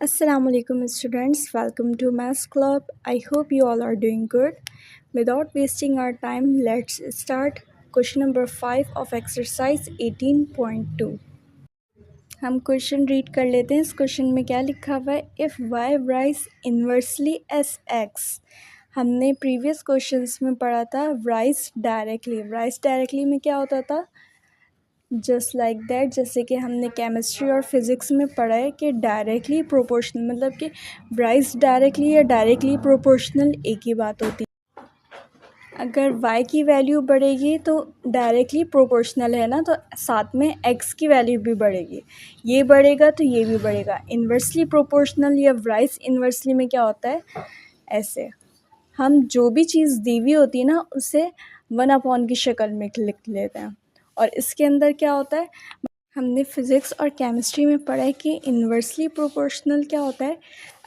Assalamualaikum students, welcome to Maths Club. I hope you all are doing good. Without wasting our time, let's start question number 5 of exercise 18.2. हम question read कर लेते हैं। इस question में क्या लिखा हुआ है, if y rise inversely S x. हमने प्रीवियस क्वेश्चंस में पढ़ा था राइज डायरेक्टली में क्या होता था, जस्ट लाइक दैट, जैसे कि हमने केमिस्ट्री और फिज़िक्स में पढ़ा है कि डायरेक्टली प्रोपोर्शनल मतलब कि राइज डायरेक्टली या डायरेक्टली प्रोपोर्शनल एक ही बात होती है। अगर y की वैल्यू बढ़ेगी तो डायरेक्टली प्रोपोर्शनल है ना, तो साथ में x की वैल्यू भी बढ़ेगी, ये बढ़ेगा तो ये भी बढ़ेगा। इन्वर्सली प्रोपोर्शनल या राइज इन्वर्सली में क्या होता है, ऐसे हम जो भी चीज़ दी हुई होती है ना उसे 1/, की शक्ल में लिख लेते हैं। और इसके अंदर क्या होता है, हमने फिज़िक्स और केमिस्ट्री में पढ़ा है कि इन्वर्सली प्रोपोर्शनल क्या होता है,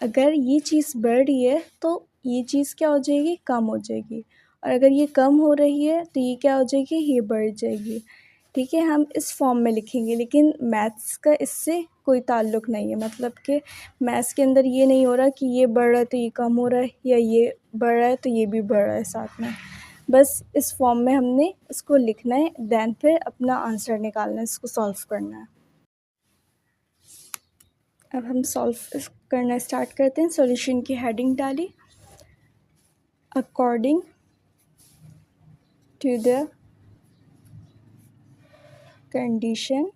अगर ये चीज़ बढ़ रही है तो ये चीज़ क्या हो जाएगी, कम हो जाएगी, और अगर ये कम हो रही है तो ये क्या हो जाएगी, ये बढ़ जाएगी। ठीक है, हम इस फॉर्म में लिखेंगे, लेकिन मैथ्स का इससे कोई ताल्लुक़ नहीं है। मतलब कि मैथ्स के अंदर ये नहीं हो रहा कि ये बढ़ रहा है तो ये कम हो रहा है, या ये बढ़ रहा है तो ये भी बढ़ रहा है साथ में। बस इस फॉर्म में हमने इसको लिखना है, देन फिर अपना आंसर निकालना है, इसको सॉल्व करना है। अब हम सॉल्व करना स्टार्ट करते हैं। सॉल्यूशन की हेडिंग डाली, अकॉर्डिंग टू द कंडीशन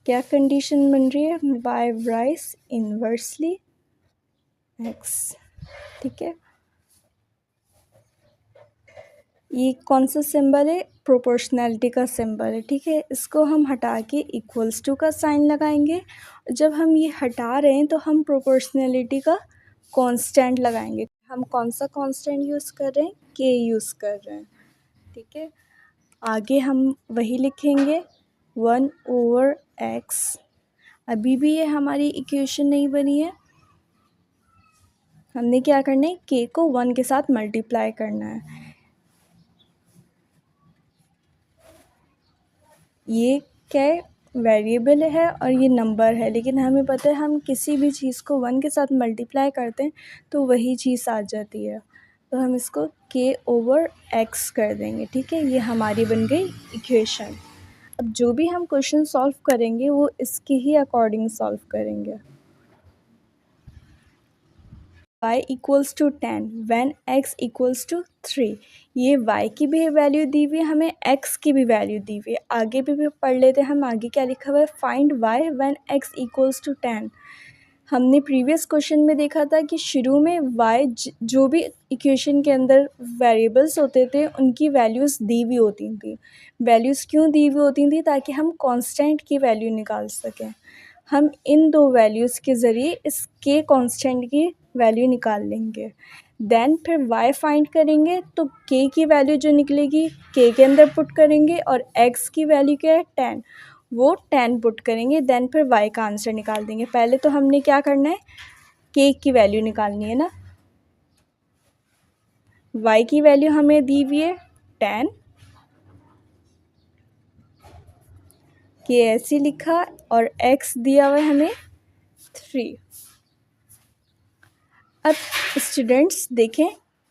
क्या कंडीशन बन रही है, बाय राइज इन्वर्सली एक्स। ठीक है, ये कौन सा सिंबल है, प्रोपोर्शनैलिटी का सिंबल है। ठीक है, इसको हम हटा के इक्वल्स टू का साइन लगाएंगे। जब हम ये हटा रहे हैं तो हम प्रोपोर्शनैलिटी का कांस्टेंट लगाएंगे। हम कौन सा कांस्टेंट यूज़ कर रहे हैं, के यूज़ कर रहे हैं। ठीक है, आगे हम वही लिखेंगे 1/x। अभी भी ये हमारी इक्वेशन नहीं बनी है, हमने क्या करना है, के को 1 के साथ मल्टीप्लाई करना है। ये क्या है, वेरिएबल है और ये नंबर है, लेकिन हमें पता है हम किसी भी चीज़ को 1 के साथ मल्टीप्लाई करते हैं तो वही चीज़ आ जाती है। तो हम इसको k/x कर देंगे। ठीक है, ये हमारी बन गई इक्वेशन। अब जो भी हम क्वेश्चन सॉल्व करेंगे वो इसके ही अकॉर्डिंग सॉल्व करेंगे। y equals to 10 when x equals to 3। ये y की भी वैल्यू दी हुई है, हमें x की भी वैल्यू दी हुई है। आगे भी पढ़ लेते हैं हम, आगे क्या लिखा हुआ है, find y when x equals to 10। हमने प्रीवियस क्वेश्चन में देखा था कि शुरू में y जो भी इक्वेशन के अंदर वेरिएबल्स होते थे उनकी वैल्यूज़ दी हुई होती थी। वैल्यूज़ क्यों दी हुई होती थी, ताकि हम कांस्टेंट की वैल्यू निकाल सकें। हम इन दो वैल्यूज़ के ज़रिए इस के कांस्टेंट की वैल्यू निकाल लेंगे। देन फिर y फाइंड करेंगे तो k की वैल्यू जो निकलेगी k के अंदर पुट करेंगे, और x की वैल्यू क्या है 10, वो 10 पुट करेंगे। देन फिर y का आंसर निकाल देंगे। पहले तो हमने क्या करना है, k की वैल्यू निकालनी है ना। y की वैल्यू हमें दी हुई है 10, k ऐसे लिखा, और x दिया हुआ है हमें 3। अब स्टूडेंट्स देखें,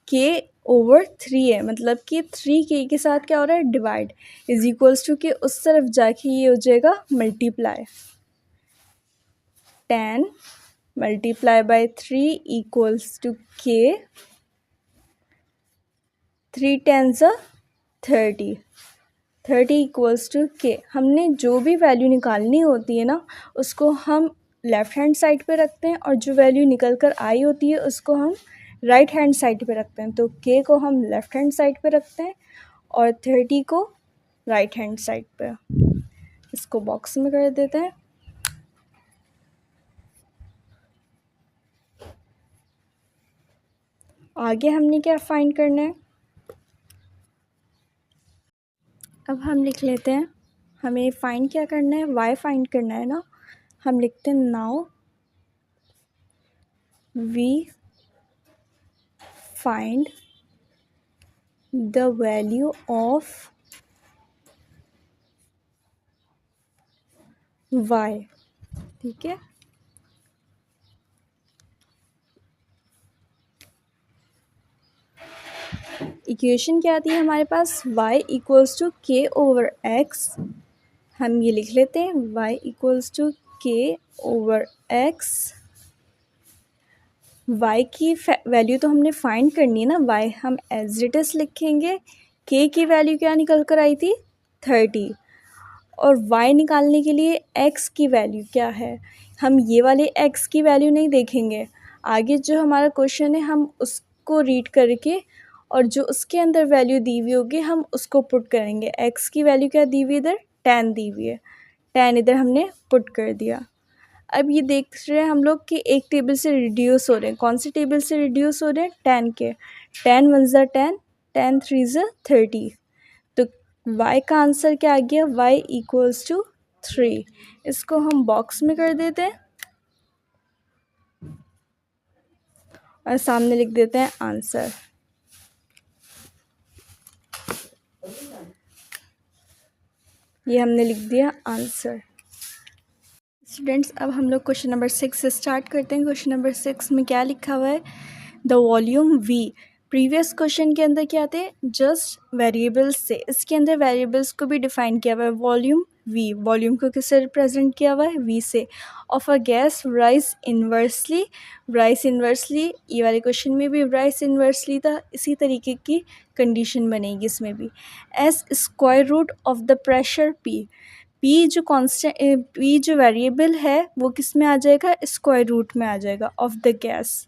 k/3 है, मतलब कि 3 के साथ क्या हो रहा है, डिवाइड, इज इक्वल्स टू के उस तरफ जाके ये हो जाएगा multiply. 10 multiply by 3 equals to k, 3 10s 30, 30 equals to k. हमने जो भी वैल्यू निकालनी होती है ना उसको हम लेफ़्ट हैंड साइड पे रखते हैं, और जो वैल्यू निकल कर आई होती है उसको हम राइट हैंड साइड पे रखते हैं। तो के को हम लेफ़्ट हैंड साइड पे रखते हैं और 30 को राइट हैंड साइड पे। इसको बॉक्स में कर देते हैं। आगे हमने क्या फाइंड करना है, अब हम लिख लेते हैं, हमें फाइंड क्या करना है, y फाइंड करना है ना। हम लिखते हैं now we find the value of y. ठीक है, इक्वेशन क्या आती है हमारे पास, y equals to k over x. हम ये लिख लेते हैं, y equals to k over x. y की वैल्यू तो हमने फाइंड करनी है ना, y हम एज इट इज लिखेंगे। k की वैल्यू क्या निकल कर आई थी, 30। और y निकालने के लिए x की वैल्यू क्या है, हम ये वाले x की वैल्यू नहीं देखेंगे, आगे जो हमारा क्वेश्चन है हम उसको रीड करके और जो उसके अंदर वैल्यू दी हुई होगी हम उसको पुट करेंगे। x की वैल्यू क्या दी हुई, इधर 10 दी हुई है, 10 इधर हमने पुट कर दिया। अब ये देख रहे हैं हम लोग कि एक टेबल से रिड्यूस हो रहे हैं, कौन सी टेबल से रिड्यूस हो रहे हैं, 10 के। 10 वन ज़ा 10, 10 थ्री ज़ा 30। तो y का आंसर क्या आ गया, y इक्वल्स टू 3। इसको हम बॉक्स में कर देते हैं और सामने लिख देते हैं आंसर। ये हमने लिख दिया आंसर। स्टूडेंट्स, अब हम लोग क्वेश्चन नंबर 6 से स्टार्ट करते हैं। क्वेश्चन नंबर 6 में क्या लिखा हुआ है, the volume v। Previous question के अंदर क्या थे, जस्ट वेरिएबल्स से, इसके अंदर वेरिएबल्स को भी डिफाइन किया हुआ है। वॉल्यूम v, वॉल्यूम को किससे रिप्रेजेंट किया हुआ है, v से। Of a gas rise inversely, rise inversely, ये वाले क्वेश्चन में भी राइज इन्वर्सली था, इसी तरीके की कंडीशन बनेगी इसमें भी। As square root of the pressure p, p जो कांस्टेंट, पी जो वेरिएबल है वो किस में आ जाएगा, स्क्वायर रूट में आ जाएगा ऑफ द गैस।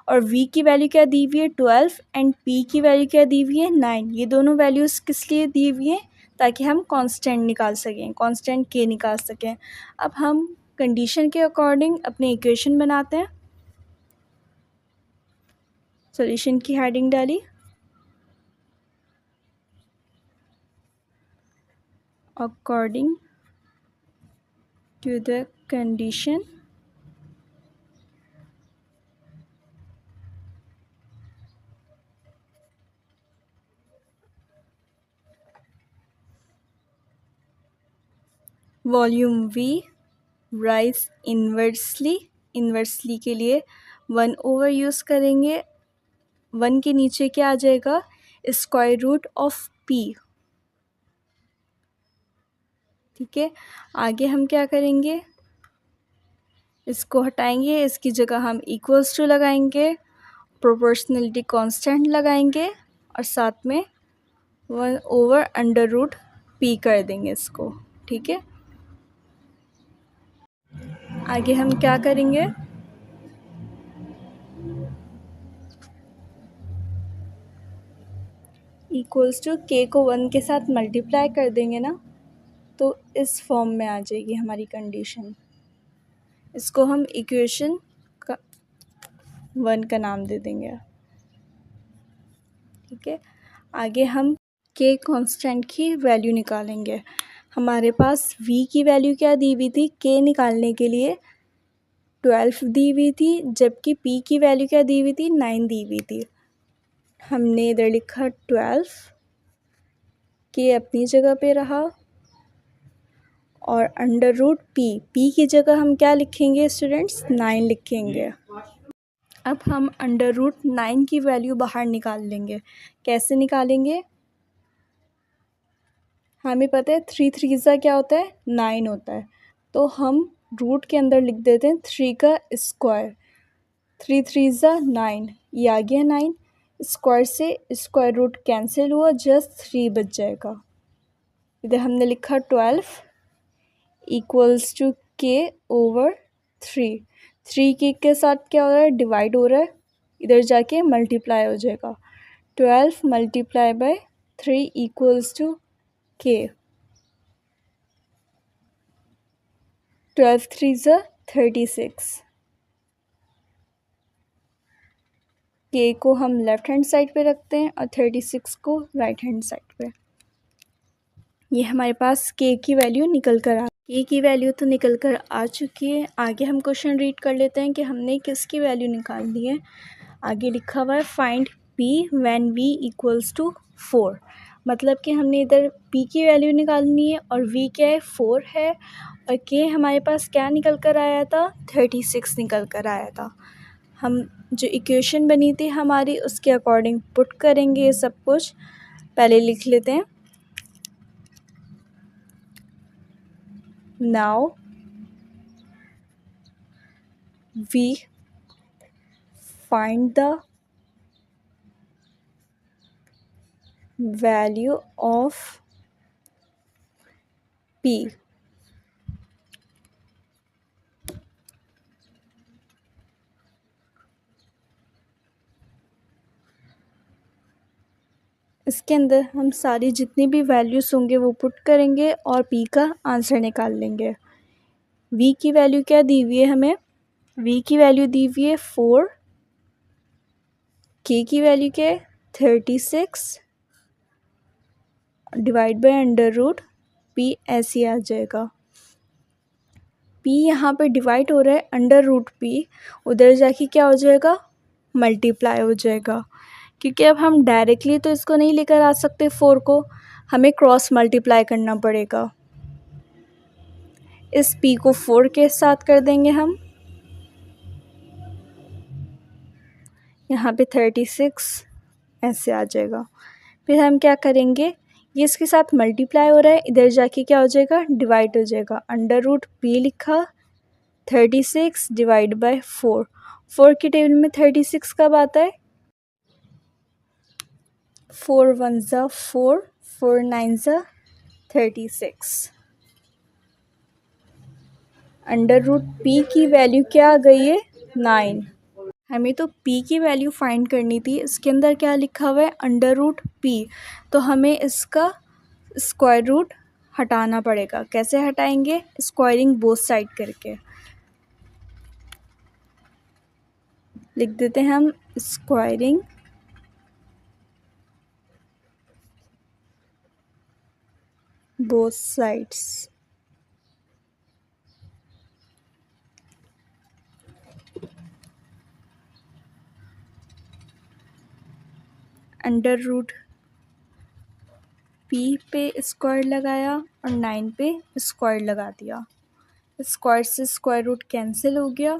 और v की वैल्यू क्या दी हुई है, 12, एंड p की वैल्यू क्या दी हुई है, 9। ये दोनों वैल्यूज़ किस लिए दी हुई हैं, ताकि हम कांस्टेंट निकाल सकें, कांस्टेंट k निकाल सकें। अब हम कंडीशन के अकॉर्डिंग अपनी इक्वेशन बनाते हैं। सॉल्यूशन की हेडिंग डाली, according to the condition volume v rise inversely, inversely के लिए 1 ओवर यूज़ करेंगे, 1 के नीचे क्या आ जाएगा, स्क्वायर रूट ऑफ p। ठीक है, आगे हम क्या करेंगे, इसको हटाएंगे, इसकी जगह हम इक्वल्स टू लगाएंगे, प्रोपोर्शनलिटी कांस्टेंट लगाएंगे और साथ में 1 ओवर अंडर रूट p कर देंगे इसको। ठीक है, आगे हम क्या करेंगे, इक्वल्स टू k को 1 के साथ मल्टीप्लाई कर देंगे ना, तो इस फॉर्म में आ जाएगी हमारी कंडीशन। इसको हम इक्वेशन का 1 का नाम दे देंगे। ठीक है, आगे हम k कांस्टेंट की वैल्यू निकालेंगे। हमारे पास v की वैल्यू क्या दी हुई थी, k निकालने के लिए 12 दी हुई थी, जबकि p की वैल्यू क्या दी हुई थी, 9 दी हुई थी। हमने इधर लिखा 12, k अपनी जगह पे रहा, और अंडर रूट p की जगह हम क्या लिखेंगे स्टूडेंट्स, 9 लिखेंगे। अब हम अंडर रूट 9 की वैल्यू बाहर निकाल लेंगे। कैसे निकालेंगे, हमें पता है 3 थ्री ज़ा क्या होता है, 9 होता है, तो हम रूट के अंदर लिख देते हैं 3 का स्क्वायर। 3 थ्री ज़ा 9, ये आ गया 9, स्क्वायर से स्क्वायर रूट कैंसिल हुआ, जस्ट 3 बच जाएगा। इधर हमने लिखा 12 इक्वल्स टू k ओवर 3। 3 के साथ क्या हो रहा है, डिवाइड हो रहा है, इधर जाके मल्टीप्लाई हो जाएगा। 12 multiply by 3 equals to k। 12 three ज़ा 36। k को हम लेफ़्ट हैंड साइड पे रखते हैं और 36 को राइट हैंड साइड पे। ये हमारे पास k की वैल्यू निकल कर आ, k की वैल्यू तो निकल कर आ चुकी है। आगे हम क्वेश्चन रीड कर लेते हैं कि हमने किसकी वैल्यू निकालनी है। आगे लिखा हुआ है find p when v equals to 4। मतलब कि हमने इधर p की वैल्यू निकालनी है और v क्या है 4 है और k हमारे पास क्या निकल कर आया था 36 निकल कर आया था। हम जो इक्वेशन बनी थी हमारी उसके अकॉर्डिंग पुट करेंगे ये सब कुछ। पहले लिख लेते हैं। Now we find the value of p। इसके अंदर हम सारी जितनी भी वैल्यूज़ होंगे वो पुट करेंगे और p का आंसर निकाल लेंगे। v की वैल्यू क्या दी हुई है हमें, v की वैल्यू दी हुई है 4, k की वैल्यू क्या है 36 divide by under root p ऐसे आ जाएगा। p यहाँ पे डिवाइड हो रहा है अंडर रूट p, उधर जाके क्या हो जाएगा मल्टीप्लाई हो जाएगा, क्योंकि अब हम डायरेक्टली तो इसको नहीं लेकर आ सकते 4 को, हमें क्रॉस मल्टीप्लाई करना पड़ेगा। इस p को 4 के साथ कर देंगे हम, यहाँ पे 36 ऐसे आ जाएगा। फिर हम क्या करेंगे, ये इसके साथ मल्टीप्लाई हो रहा है, इधर जाके क्या हो जाएगा डिवाइड हो जाएगा। अंडर रूट p लिखा, 36 डिवाइड बाय 4। 4 की टेबल में 36 कब आता है, 4 1 ज़ा 4, 4 9 ज़ा 36। अंडर रूट p की वैल्यू क्या आ गई है 9। हमें तो p की वैल्यू फाइंड करनी थी, इसके अंदर क्या लिखा हुआ है अंडर रूट p, तो हमें इसका स्क्वायर रूट हटाना पड़ेगा। कैसे हटाएंगे, स्क्वायरिंग बोथ साइड करके लिख देते हैं हम, squaring both sides. Under root p पे स्क्वायर लगाया और 9 पे स्क्वायर लगा दिया, स्क्वायर से स्क्वायर रूट कैंसिल हो गया,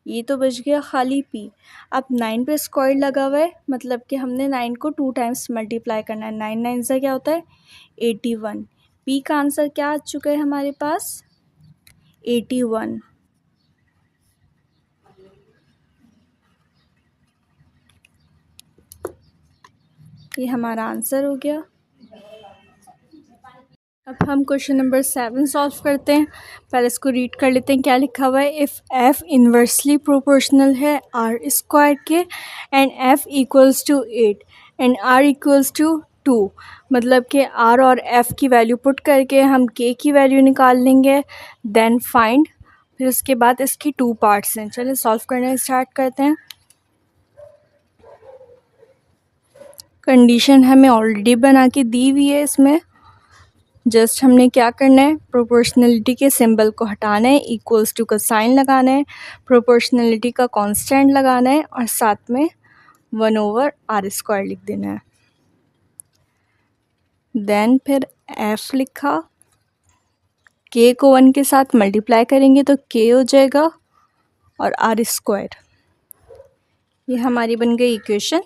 ये तो बच गया खाली p। अब 9 पे स्क्वायर लगा हुआ है, मतलब कि हमने 9 को 2 टाइम्स मल्टीप्लाई करना है। 9 9 से क्या होता है 81। p का आंसर क्या आ चुका है हमारे पास 81। ये हमारा आंसर हो गया। अब हम क्वेश्चन नंबर 7 सॉल्व करते हैं। पहले इसको रीड कर लेते हैं क्या लिखा हुआ है। इफ़ f इन्वर्सली प्रोपोर्शनल है r स्क्वायर के and f equals to 8 and r equals to 2, मतलब कि r और f की वैल्यू पुट करके हम k की वैल्यू निकाल लेंगे, देन फाइंड। फिर उसके बाद इसकी 2 पार्ट्स हैं। चलिए सॉल्व करना स्टार्ट करते हैं। कंडीशन हमें ऑलरेडी बना के दी हुई है, इसमें जस्ट हमने क्या करना है, प्रोपोर्शनलिटी के सिंबल को हटाना है, इक्वल्स टू का साइन लगाना है, प्रोपोर्शनलिटी का कांस्टेंट लगाना है और साथ में 1/r² लिख देना है। देन फिर f लिखा, k को 1 के साथ मल्टीप्लाई करेंगे तो k हो जाएगा और r²। ये हमारी बन गई इक्वेशन।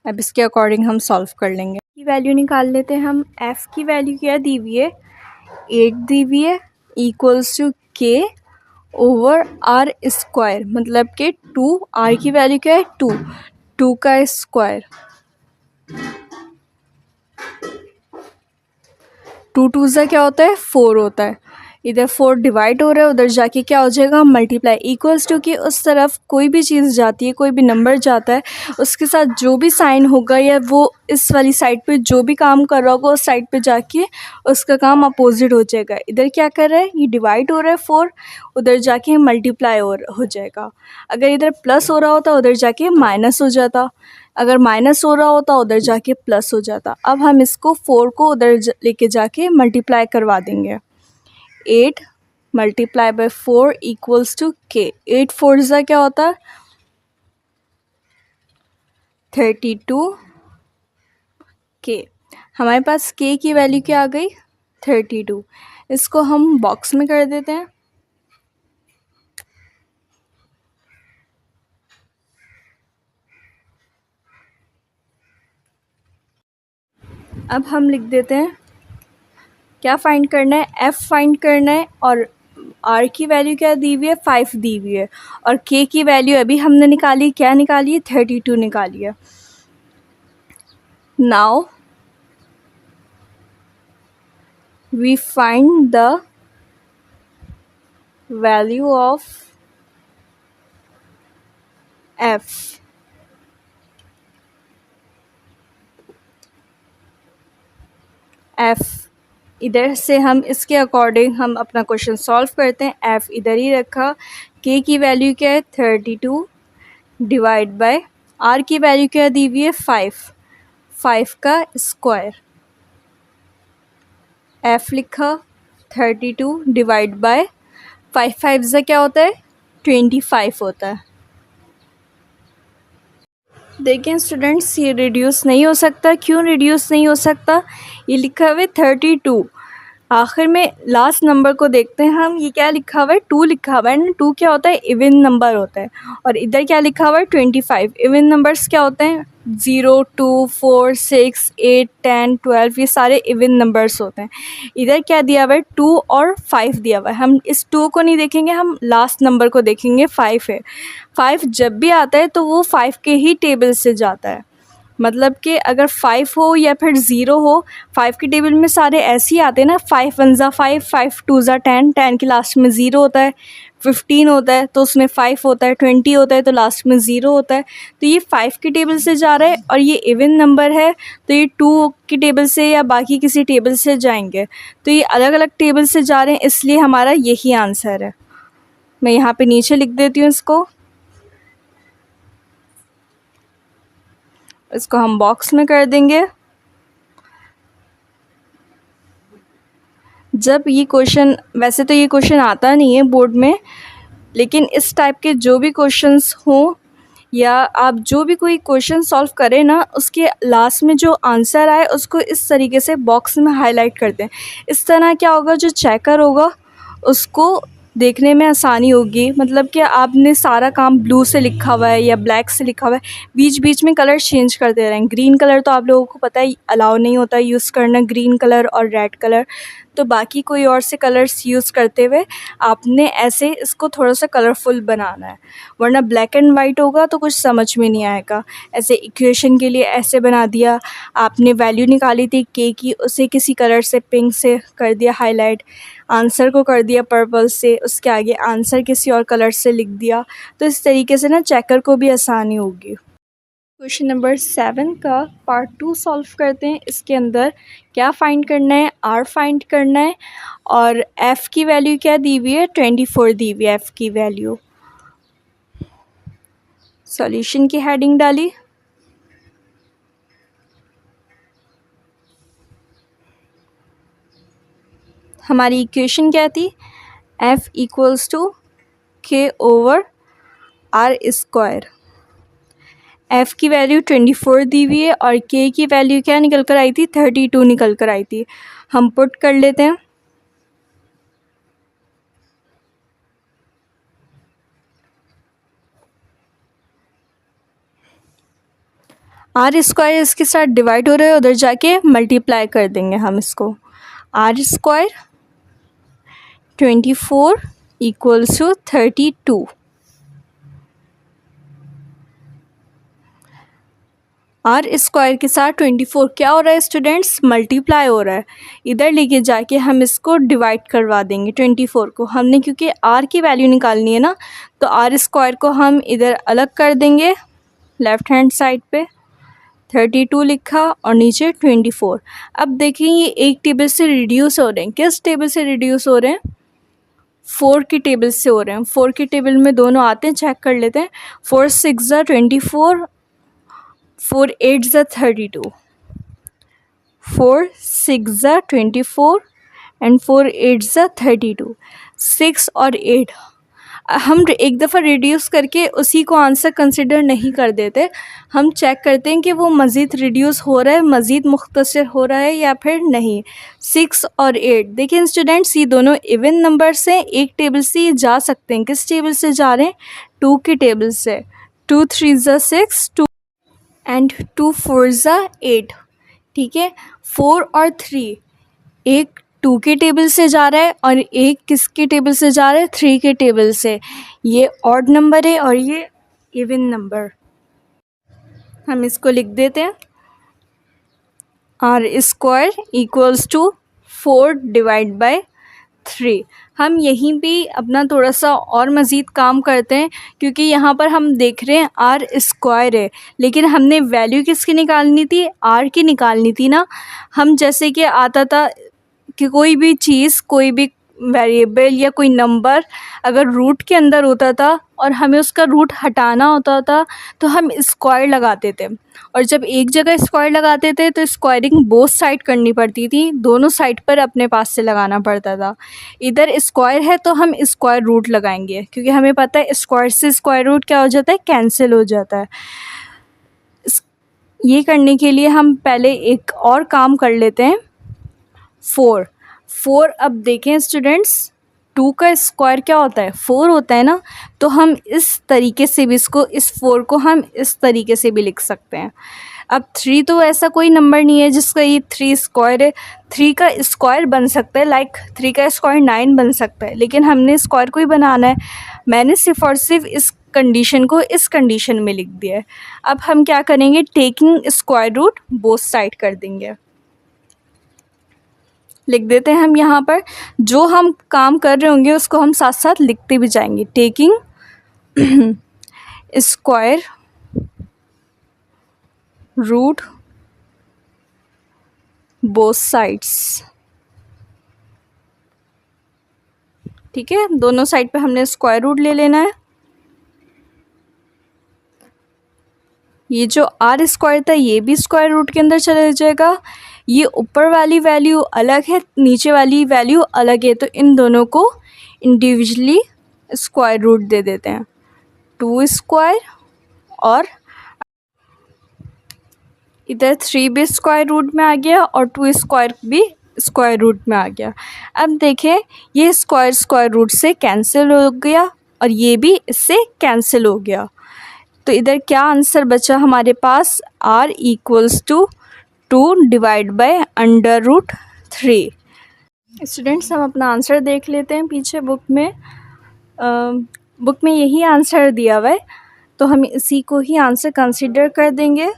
अब इसके अकॉर्डिंग हम सॉल्व कर लेंगे। की वैल्यू निकाल लेते हैं हम। f की वैल्यू क्या दी हुई है 8 दी हुई है, equals to k over r², मतलब कि 2, r की वैल्यू क्या है 2, 2 का स्क्वायर, 2 2 ज़ा क्या होता है 4 होता है। इधर 4 डिवाइड हो रहा है, उधर जाके क्या हो जाएगा मल्टीप्लाई, इक्वल्स टू कि उस तरफ कोई भी चीज़ जाती है, कोई भी नंबर जाता है, उसके साथ जो भी साइन होगा या वो इस वाली साइड पे जो भी काम कर रहा होगा उस साइड पे जाके उसका काम अपोजिट हो जाएगा। इधर क्या कर रहा है, ये डिवाइड हो रहा है 4, उधर जाके मल्टीप्लाई हो जाएगा। अगर इधर प्लस हो रहा होता उधर जाके माइनस हो जाता, अगर माइनस हो रहा होता उधर जाके प्लस हो जाता। अब हम इसको 4 को उधर लेके जाके मल्टीप्लाई करवा देंगे। 8 multiply by 4 equals to k। 8 4 ज़ा क्या होता है 32, के। हमारे पास के की वैल्यू क्या आ गई? 32। इसको हम बॉक्स में कर देते हैं। अब हम लिख देते हैं क्या फाइंड करना है? एफ़ फाइंड करना है और आर की वैल्यू क्या दी हुई है? 5 दी हुई है और के की वैल्यू अभी हमने निकाली, क्या निकाली है? 32 निकाली है। Now we find the value of f. F इधर से हम इसके अकॉर्डिंग हम अपना क्वेश्चन सॉल्व करते हैं। एफ इधर ही रखा, के की वैल्यू क्या है? 32 डिवाइड बाय आर की वैल्यू क्या दी हुई है? 5 का स्क्वायर। एफ लिखा, 32 डिवाइड बाय 5 से क्या होता है? 25 होता है। देखिए स्टूडेंट्स, ये रिड्यूस नहीं हो सकता। क्यों रिड्यूस नहीं हो सकता? ये लिखा हुआ है 32, आखिर में लास्ट नंबर को देखते हैं हम। ये क्या लिखा हुआ है? 2 लिखा हुआ है ना। 2 क्या होता है? इवन नंबर होता है। और इधर क्या लिखा हुआ है? 25। इवन नंबर्स क्या होते हैं? 0, 2, 4, 6, 8, 10, 12, ये सारे इवन नंबर्स होते हैं। इधर क्या दिया हुआ है? 2 और 5 दिया हुआ है। हम इस 2 को नहीं देखेंगे, हम लास्ट नंबर को देखेंगे। 5 है। 5 जब भी आता है तो वो 5 के ही टेबल से जाता है। मतलब कि अगर 5 हो या फिर 0 हो, 5 के टेबल में सारे ऐसे ही आते हैं ना। 5 1 ज़ा 5, 5 2 ज़ा 10, 10 के लास्ट में 0 होता है। 15 होता है तो उसमें 5 होता है। 20 होता है तो लास्ट में 0 होता है। तो ये 5 के टेबल से जा रहा है और ये इवन नंबर है तो ये 2 के टेबल से या बाकी किसी टेबल से जाएंगे। तो ये अलग अलग टेबल से जा रहे हैं, इसलिए हमारा यही आंसर है। मैं यहाँ पे नीचे लिख देती हूँ इसको हम बॉक्स में कर देंगे। जब ये क्वेश्चन, वैसे तो ये क्वेश्चन आता नहीं है बोर्ड में, लेकिन इस टाइप के जो भी क्वेश्चंस हों या आप जो भी कोई क्वेश्चन सॉल्व करें ना, उसके लास्ट में जो आंसर आए उसको इस तरीके से बॉक्स में हाईलाइट कर दें। इस तरह क्या होगा, जो चेकर होगा उसको देखने में आसानी होगी। मतलब कि आपने सारा काम ब्लू से लिखा हुआ है या ब्लैक से लिखा हुआ है, बीच बीच में कलर चेंज करते रहें। ग्रीन कलर तो आप लोगों को पता है अलाउ नहीं होता यूज़ करना, ग्रीन कलर और रेड कलर। तो बाकी कोई और से कलर्स यूज़ करते हुए आपने ऐसे इसको थोड़ा सा कलरफुल बनाना है, वरना ब्लैक एंड वाइट होगा तो कुछ समझ में नहीं आएगा। ऐसे इक्वेशन के लिए ऐसे बना दिया, आपने वैल्यू निकाली थी के की, उसे किसी कलर से पिंक से कर दिया हाईलाइट, आंसर को कर दिया पर्पल से, उसके आगे आंसर किसी और कलर से लिख दिया। तो इस तरीके से ना चेकर को भी आसानी होगी। क्वेश्चन नंबर 7 का पार्ट 2 सॉल्व करते हैं। इसके अंदर क्या फाइंड करना है? आर फाइंड करना है और एफ़ की वैल्यू क्या दी हुई है? 24 दी हुई है एफ़ की वैल्यू। सॉल्यूशन की हेडिंग डाली, हमारी इक्वेशन क्या थी? F equals to k over are square. F की वैल्यू 24 दी हुई है और के की वैल्यू क्या निकल कर आई थी? 32 निकल कर आई थी। हम पुट कर लेते हैं। आर स्क्वायर इसके साथ डिवाइड हो रहा है, उधर जाके मल्टीप्लाई कर देंगे हम इसको। R square 24 equals to 32। R square के साथ 24 क्या हो रहा है स्टूडेंट्स? मल्टीप्लाई हो रहा है। इधर लेके जाके हम इसको डिवाइड करवा देंगे 24 को। हमने क्योंकि आर की वैल्यू निकालनी है ना, तो आर स्क्वायर को हम इधर अलग कर देंगे लेफ़्ट हैंड साइड पे। 32 लिखा और नीचे 24। अब देखिए ये एक टेबल से रिड्यूस हो रहे हैं। किस टेबल से रिड्यूस हो रहे हैं? 4 की टेबल से हो रहे हैं। 4 की टेबल में दोनों आते हैं, चेक कर लेते हैं। 4 6 ज़ा 24, 4 8 ज़ा 32। 4 6 ज़ा 24 एंड 4 8 ज़ा 32। 6 और 8, हम एक दफ़ा रिड्यूस करके उसी को आंसर कंसिडर नहीं कर देते, हम चेक करते हैं कि वो मज़ीद रिड्यूस हो रहा है, मज़ीद मुख्तसर हो रहा है या फिर नहीं। 6 और 8 देखिए स्टूडेंट्स, ये दोनों इवन नंबर्स हैं, एक टेबल से ये जा सकते हैं। किस टेबल से जा रहे हैं? 2 के टेबल से। 2 3 ज़ा 6 2 एंड 2 4 ज़ा 8। ठीक है, 4 और 3 एक 2 के टेबल से जा रहा है और एक किसके टेबल से जा रहा है? 3 के टेबल से। ये ऑड नंबर है और ये इवन नंबर। हम इसको लिख देते हैं, r square equals to 4 divide by 3। हम यहीं भी अपना थोड़ा सा और मज़ीद काम करते हैं, क्योंकि यहाँ पर हम देख रहे हैं आर स्क्वायर है, लेकिन हमने वैल्यू किसकी निकालनी थी? आर की निकालनी थी ना। हम जैसे कि आता था कि कोई भी चीज़, कोई भी वेरिएबल या कोई नंबर अगर रूट के अंदर होता था और हमें उसका रूट हटाना होता था तो हम स्क्वायर लगाते थे, और जब एक जगह स्क्वायर लगाते थे तो स्क्वायरिंग बोथ साइड करनी पड़ती थी, दोनों साइड पर अपने पास से लगाना पड़ता था। इधर स्क्वायर है तो हम स्क्वायर रूट लगाएंगे, क्योंकि हमें पता है स्क्वायर से स्क्वायर रूट क्या हो जाता है? कैंसिल हो जाता है। ये करने के लिए हम पहले एक और काम कर लेते हैं। 4 अब देखें स्टूडेंट्स, 2 का स्क्वायर क्या होता है? 4 होता है ना। तो हम इस तरीके से भी इसको, इस 4 को हम इस तरीके से भी लिख सकते हैं। अब 3 तो ऐसा कोई नंबर नहीं है जिसका ये 3 स्क्वायर है। 3 का स्क्वायर बन सकता है, लाइक 3 का स्क्वायर 9 बन सकता है, लेकिन हमने स्क्वायर को ही बनाना है। मैंने सिर्फ और सिर्फ इस कंडीशन को इस कंडीशन में लिख दिया है। अब हम क्या करेंगे? Taking square root both side कर देंगे, लिख देते हैं हम यहाँ पर। जो हम काम कर रहे होंगे उसको हम साथ साथ लिखते भी जाएंगे। Taking square root both sides. ठीक है, दोनों साइड पे हमने स्क्वायर रूट ले लेना है। ये जो आर स्क्वायर था ये भी स्क्वायर रूट के अंदर चला जाएगा। ये ऊपर वाली वैल्यू अलग है, नीचे वाली वैल्यू अलग है, तो इन दोनों को इंडिविजुअली स्क्वायर रूट दे देते हैं। 2 स्क्वायर और इधर 3 भी स्क्वायर रूट में आ गया और 2 स्क्वायर भी स्क्वायर रूट में आ गया। अब देखें, ये स्क्वायर स्क्वायर रूट से कैंसिल हो गया और ये भी इससे कैंसिल हो गया। तो इधर क्या आंसर बचा हमारे पास? r equals to 2 divide by under root 3। Students, हम अपना आंसर देख लेते हैं पीछे बुक में। बुक में यही आंसर दिया हुआ है, तो हम इसी को ही आंसर कंसीडर कर देंगे।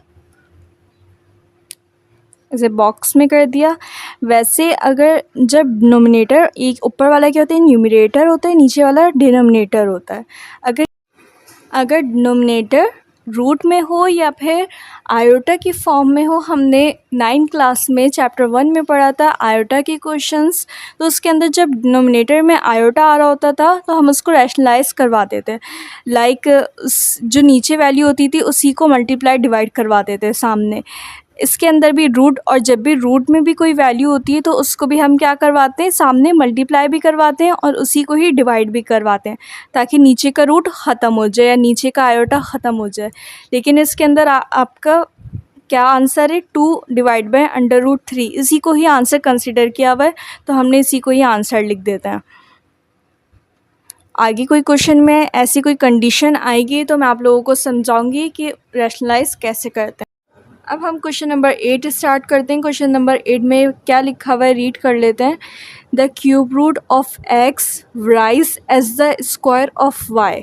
इसे बॉक्स में कर दिया। वैसे अगर जब डिनोमिनेटर, एक ऊपर वाला क्या होता है? न्यूमरेटर होता है, नीचे वाला डिनोमिनेटर होता है। अगर डिनोमिनेटर रूट में हो या फिर आयोटा की फॉर्म में हो, हमने 9 क्लास में चैप्टर 1 में पढ़ा था आयोटा के क्वेश्चंस। तो उसके अंदर जब डिनोमिनेटर में आयोटा आ रहा होता था तो हम उसको रैशनलाइज करवाते थे, लाइक जो नीचे वैल्यू होती थी उसी को मल्टीप्लाई डिवाइड करवाते थे सामने। इसके अंदर भी रूट, और जब भी रूट में भी कोई वैल्यू होती है तो उसको भी हम क्या करवाते हैं? सामने मल्टीप्लाई भी करवाते हैं और उसी को ही डिवाइड भी करवाते हैं, ताकि नीचे का रूट ख़त्म हो जाए या नीचे का आयोटा ख़त्म हो जाए। लेकिन इसके अंदर आपका क्या आंसर है? 2 डिवाइड बाय अंडर रूट 3, इसी को ही आंसर कंसिडर किया हुआ है, तो हमने इसी को ही आंसर लिख देते हैं। आगे कोई क्वेश्चन में ऐसी कोई कंडीशन आएगी तो मैं आप लोगों को समझाऊंगी कि रैशनलाइज कैसे करते हैं। अब हम क्वेश्चन नंबर 8 स्टार्ट करते हैं। क्वेश्चन नंबर 8 में क्या लिखा हुआ है रीड कर लेते हैं। The cube root of x raise as the square of y।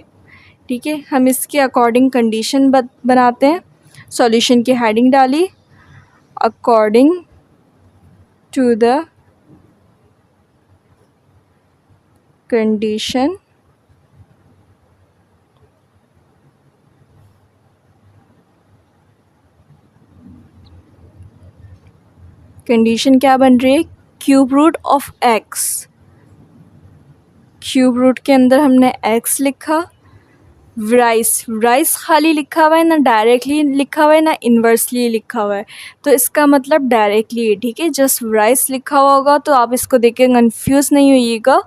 ठीक है, हम इसके अकॉर्डिंग कंडीशन बनाते हैं। सॉल्यूशन की हेडिंग डाली, according to the condition condition क्या बन रही है? Cube root of x। Cube root के अंदर हमने x लिखा। राइस खाली लिखा हुआ है, ना डायरेक्टली लिखा हुआ है ना इन्वर्सली लिखा हुआ है, तो इसका मतलब डायरेक्टली है। ठीक है, जस्ट राइस लिखा हुआ होगा तो आप इसको देख के कंफ्यूज नहीं होइएगा।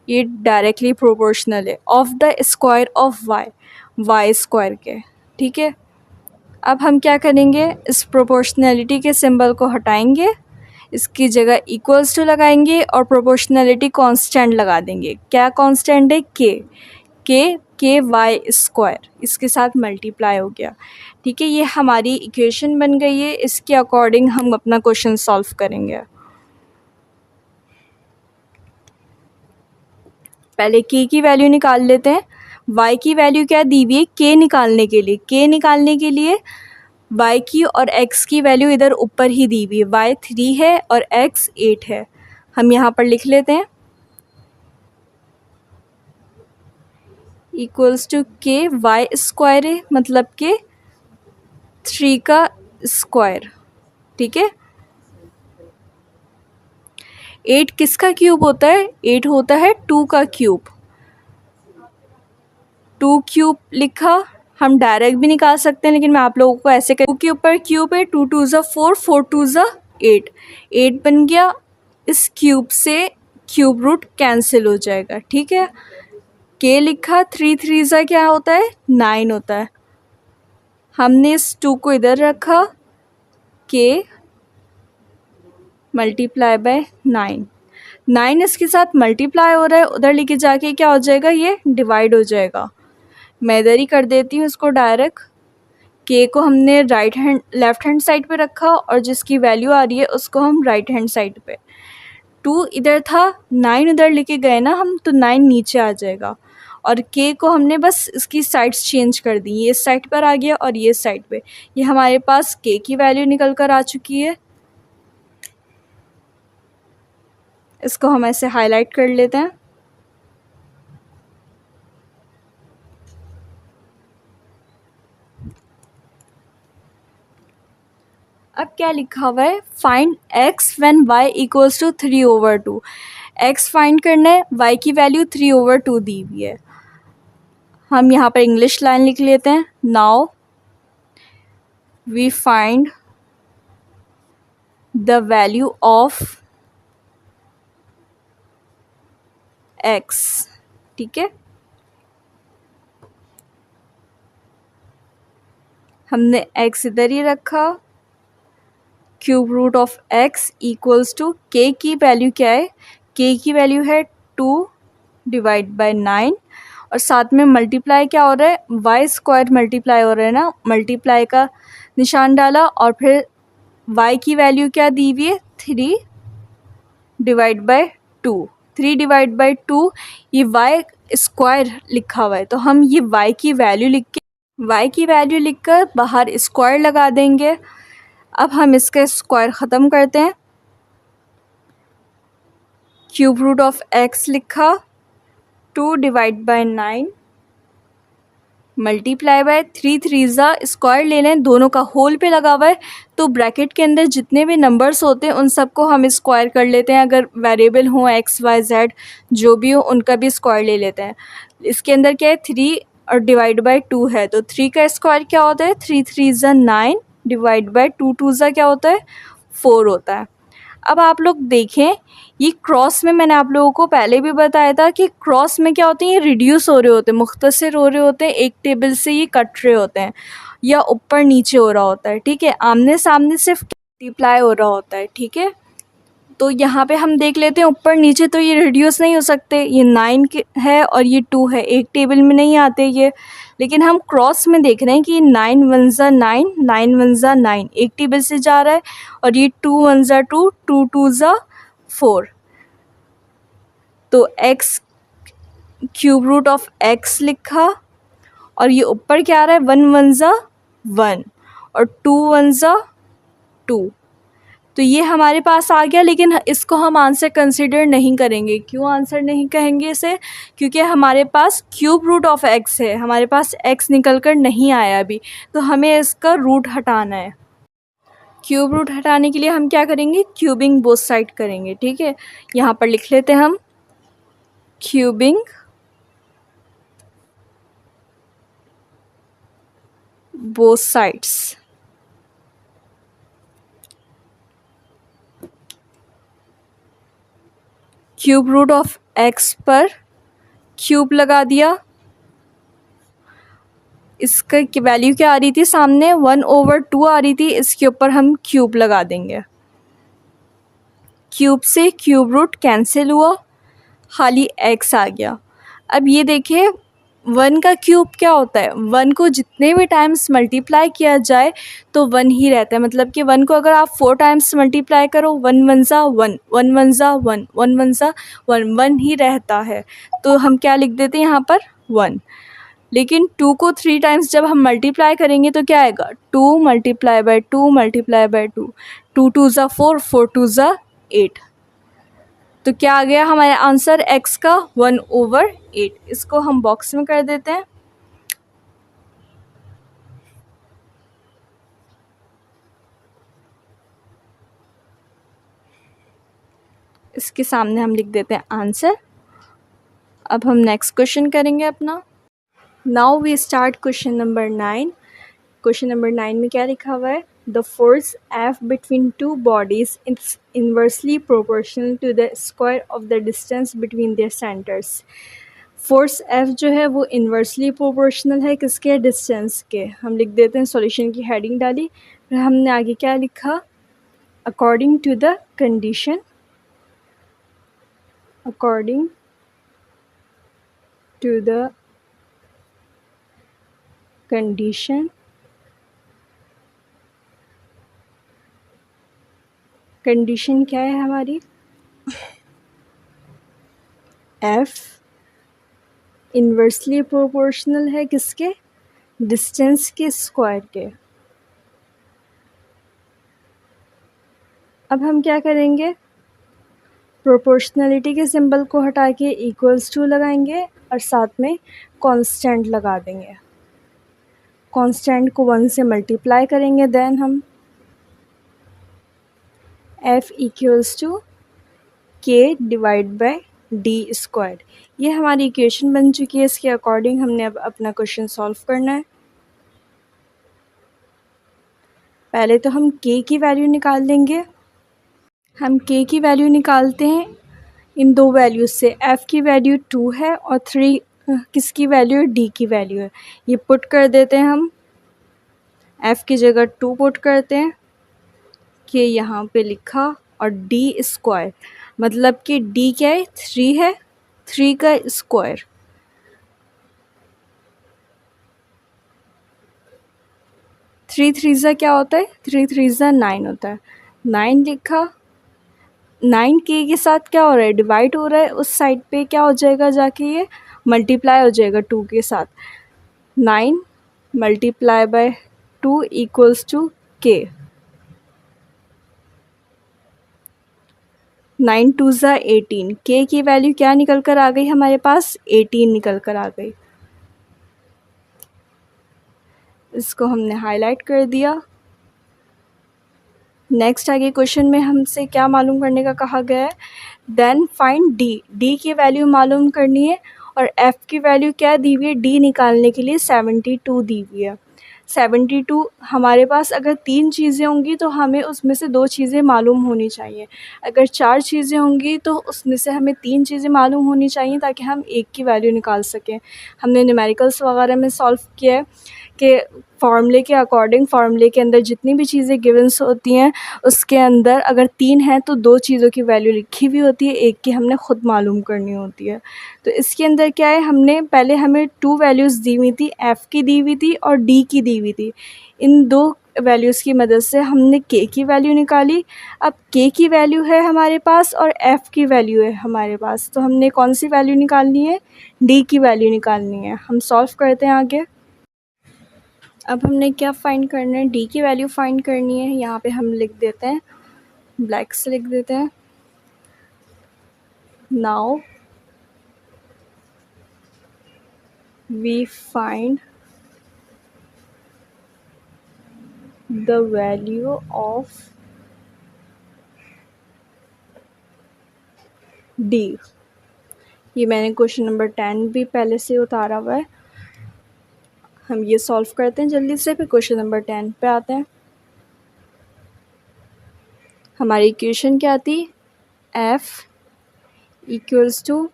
ये डायरेक्टली प्रोपोर्शनल है of the square of y, y square के। ठीक है, अब हम क्या करेंगे, इस प्रोपोर्शनैलिटी के सिंबल को हटाएंगे, इसकी जगह इक्वल्स टू लगाएंगे और प्रोपोर्शनैलिटी कांस्टेंट लगा देंगे। क्या कांस्टेंट है, के वाई स्क्वायर, इसके साथ मल्टीप्लाई हो गया। ठीक है, ये हमारी इक्वेशन बन गई है, इसके अकॉर्डिंग हम अपना क्वेश्चन सॉल्व करेंगे। पहले के की वैल्यू निकाल लेते हैं। वाई की वैल्यू क्या दी हुई है, के निकालने के लिए, के निकालने के लिए वाई की और एक्स की वैल्यू इधर ऊपर ही दी हुई है, वाई 3 है और एक्स 8 है। हम यहाँ पर लिख लेते हैं इक्वल्स टू के वाई स्क्वायर है, मतलब के 3 का स्क्वायर। ठीक है, 8 किसका क्यूब होता है, 8 होता है 2 का क्यूब। 2 क्यूब लिखा, हम डायरेक्ट भी निकाल सकते हैं, लेकिन मैं आप लोगों को ऐसे 2 के ऊपर क्यूब है, 2 2 ज़ा 4, 4 2 ज़ा 8, 8 बन गया। इस क्यूब से क्यूब रूट कैंसिल हो जाएगा। ठीक है, के लिखा, 3 3 ज़ा क्या होता है, 9 होता है। हमने इस 2 को इधर रखा, के मल्टीप्लाई बाय 9, 9 इसके साथ मल्टीप्लाई हो रहा है, उधर लेके जाके क्या हो जाएगा, ये डिवाइड हो जाएगा। मैं इधर ही कर देती हूँ इसको डायरेक्ट। के को हमने लेफ्ट हैंड साइड पे रखा और जिसकी वैल्यू आ रही है उसको हम राइट हैंड साइड पे। 2 इधर था, 9 इधर लेके गए ना हम, तो 9 नीचे आ जाएगा। और के को हमने बस इसकी साइड्स चेंज कर दी, ये इस साइड पर आ गया और ये साइड पे। ये हमारे पास के की वैल्यू निकल कर आ चुकी है। इसको हम ऐसे हाईलाइट कर लेते हैं। अब क्या लिखा हुआ है, find x when y equals to 3/2। x find करना है, y की वैल्यू 3/2 दी हुई है। हम यहाँ पर इंग्लिश लाइन लिख लेते हैं, now we find the value of x। ठीक है, हमने x इधर ही रखा, cube root of x equals to K की वैल्यू क्या है, के की वैल्यू है 2 डिवाइड बाय 9 और साथ में मल्टीप्लाई क्या हो रहा है, वाई स्क्वायर मल्टीप्लाई हो रहा है ना, मल्टीप्लाई का निशान डाला और फिर y की वैल्यू क्या दी हुई है, 3 डिवाइड बाय 2, 3 डिवाइड बाय 2, ये y स्क्वायर लिखा हुआ है, तो हम ये y की वैल्यू लिख के, y की वैल्यू लिखकर बाहर स्क्वायर लगा देंगे। अब हम इसका स्क्वायर ख़त्म करते हैं, क्यूब रूट ऑफ x लिखा, 2 डिवाइड बाय 9 मल्टीप्लाई बाय 3 3 ज़ा स्क्वायर ले लें, दोनों का होल पे लगा हुआ है, तो ब्रैकेट के अंदर जितने भी नंबर्स होते हैं उन सबको हम स्क्वायर कर लेते हैं। अगर वेरिएबल हो x y z जो भी हो उनका भी स्क्वायर ले लेते हैं। इसके अंदर क्या है, 3 और डिवाइड बाय 2 है, तो 3 का स्क्वायर क्या होता है, 3 3 ज़ा 9 डिवाइड बाय 2 2 ज़ा क्या होता है, 4 होता है। अब आप लोग देखें, ये क्रॉस में मैंने आप लोगों को पहले भी बताया था कि क्रॉस में क्या होते हैं, ये रिड्यूस हो रहे होते हैं, मुख्तसर हो रहे होते हैं, एक टेबल से ये कट रहे होते हैं या ऊपर नीचे हो रहा होता है। ठीक है, आमने सामने सिर्फ मल्टीप्लाई हो रहा होता है। ठीक है, तो यहाँ पे हम देख लेते हैं ऊपर नीचे, तो ये रिड्यूस नहीं हो सकते, ये 9 है और ये 2 है, एक टेबल में नहीं आते ये। लेकिन हम क्रॉस में देख रहे हैं कि 9 1 ज़ा 9, 9 1 ज़ा 9 एक टेबल से जा रहा है, और ये 2 1 ज़ा 2, 2 2 ज़ा 4, तो x cube root of x लिखा, और ये ऊपर क्या आ रहा है, 1 1 ज़ा 1 और 2 1 ज़ा 2, तो ये हमारे पास आ गया। लेकिन इसको हम आंसर कंसिडर नहीं करेंगे। क्यों आंसर नहीं कहेंगे इसे, क्योंकि हमारे पास क्यूब रूट ऑफ x है, हमारे पास x निकल कर नहीं आया अभी, तो हमें इसका रूट हटाना है। क्यूब रूट हटाने के लिए हम क्या करेंगे, क्यूबिंग बोथ साइड करेंगे। ठीक है, यहाँ पर लिख लेते हैं हम cubing both sides. Cube root of x पर क्यूब लगा दिया, इसका वैल्यू क्या आ रही थी सामने, 1/2 आ रही थी, इसके ऊपर हम क्यूब लगा देंगे। क्यूब से क्यूब रूट कैंसिल हुआ, खाली एक्स आ गया। अब ये देखिए 1 का क्यूब क्या होता है, 1 को जितने भी टाइम्स मल्टीप्लाई किया जाए तो 1 ही रहता है। मतलब कि 1 को अगर आप 4 टाइम्स मल्टीप्लाई करो, 1 1 ज़ा 1, 1 1 ज़ा 1, 1 1 ज़ा 1, 1 ही रहता है। तो हम क्या लिख देते हैं यहाँ पर 1। लेकिन 2 को 3 टाइम्स जब हम मल्टीप्लाई करेंगे तो क्या आएगा, 2 मल्टीप्लाई बाय 2 मल्टीप्लाई बाय 2, 2 2 ज़ा 4, 4 2 ज़ा 8। तो क्या आ गया हमारा आंसर x का 1/8। इसको हम बॉक्स में कर देते हैं। इसके सामने हम लिख देते हैं आंसर। अब हम नेक्स्ट क्वेश्चन करेंगे अपना। Now we start question number 9। Question number 9 में क्या लिखा हुआ है, the force F between two bodies is inversely proportional to the square of the distance between their centres. Force F जो है वो इन्वर्सली प्रोपोर्शनल है किसके, डिस्टेंस के। हम लिख देते हैं, सॉल्यूशन की हेडिंग डाली, फिर हमने आगे क्या लिखा, according to the condition, according to the condition, condition क्या है हमारी, F इन्वर्सली प्रोपोर्शनल है किसके, डिस्टेंस के स्क्वायर के। अब हम क्या करेंगे, प्रोपोर्शनलिटी के सिंबल को हटा के इक्वल्स टू लगाएंगे और साथ में कांस्टेंट लगा देंगे। कांस्टेंट को 1 से मल्टीप्लाई करेंगे, देन हम F equals to K divide by d square. ये हमारी इक्वेशन बन चुकी है। इसके अकॉर्डिंग हमने अब अपना क्वेश्चन सॉल्व करना है। पहले तो हम K की वैल्यू निकाल लेंगे। हम K की वैल्यू निकालते हैं इन दो वैल्यूज से, F की वैल्यू 2 है और 3 किसकी वैल्यू है, D की वैल्यू है। ये पुट कर देते हैं हम, F की जगह 2 पुट करते हैं, K यहाँ पे लिखा और D स्क्वायर, मतलब कि D क्या है, 3 है, 3 का स्क्वायर। थ्री थ्री ज़ा क्या होता है, 3 3 ज़ा 9 होता है। 9 लिखा, 9 के साथ क्या हो रहा है, डिवाइड हो रहा है, उस साइड पे क्या हो जाएगा, जाके ये मल्टीप्लाई हो जाएगा 2 के साथ। 9 multiply by 2 equals to K। 9 2 ज़ा 18, K की वैल्यू क्या निकल कर आ गई हमारे पास, 18 निकल कर आ गई। इसको हमने हाईलाइट कर दिया। नेक्स्ट आगे क्वेश्चन में हमसे क्या मालूम करने का कहा गया है, देन फाइंड डी की वैल्यू मालूम करनी है और एफ़ की वैल्यू क्या दी हुई है, डी निकालने के लिए 72 दी हुई है। 72 हमारे पास अगर 3 चीज़ें होंगी तो हमें उसमें से 2 चीज़ें मालूम होनी चाहिए। अगर 4 चीज़ें होंगी तो उसमें से हमें 3 चीज़ें मालूम होनी चाहिए ताकि हम एक की वैल्यू निकाल सकें। हमने न्यूमेरिकल्स वगैरह में सॉल्व किया है कि फार्मूले के अकॉर्डिंग, फार्मूले के अंदर जितनी भी चीज़ें गिवन्स होती हैं उसके अंदर अगर 3 हैं तो 2 चीज़ों की वैल्यू लिखी हुई होती है, एक की हमने ख़ुद मालूम करनी होती है। तो इसके अंदर क्या है, हमने पहले हमें 2 वैल्यूज़ दी हुई थी, एफ़ की दी हुई थी और डी की दी हुई थी। इन 2 वैल्यूज़ की मदद से हमने के की वैल्यू निकाली। अब के की वैल्यू है हमारे पास और एफ़ की वैल्यू है हमारे पास, तो हमने कौन सी वैल्यू निकालनी है, डी की वैल्यू निकालनी है। हम सॉल्व करते हैं आगे। अब हमने क्या फ़ाइंड करना है, डी की वैल्यू फ़ाइंड करनी है। यहाँ पे हम लिख देते हैं, ब्लैक से लिख देते हैं, now we find the value of d. ये मैंने क्वेश्चन नंबर 10 भी पहले से उतारा हुआ है। हम ये सॉल्व करते हैं जल्दी से, फिर क्वेश्चन नंबर 10 पे आते हैं। हमारी इक्वेशन क्या थी, एफ़ इक्वल्स टू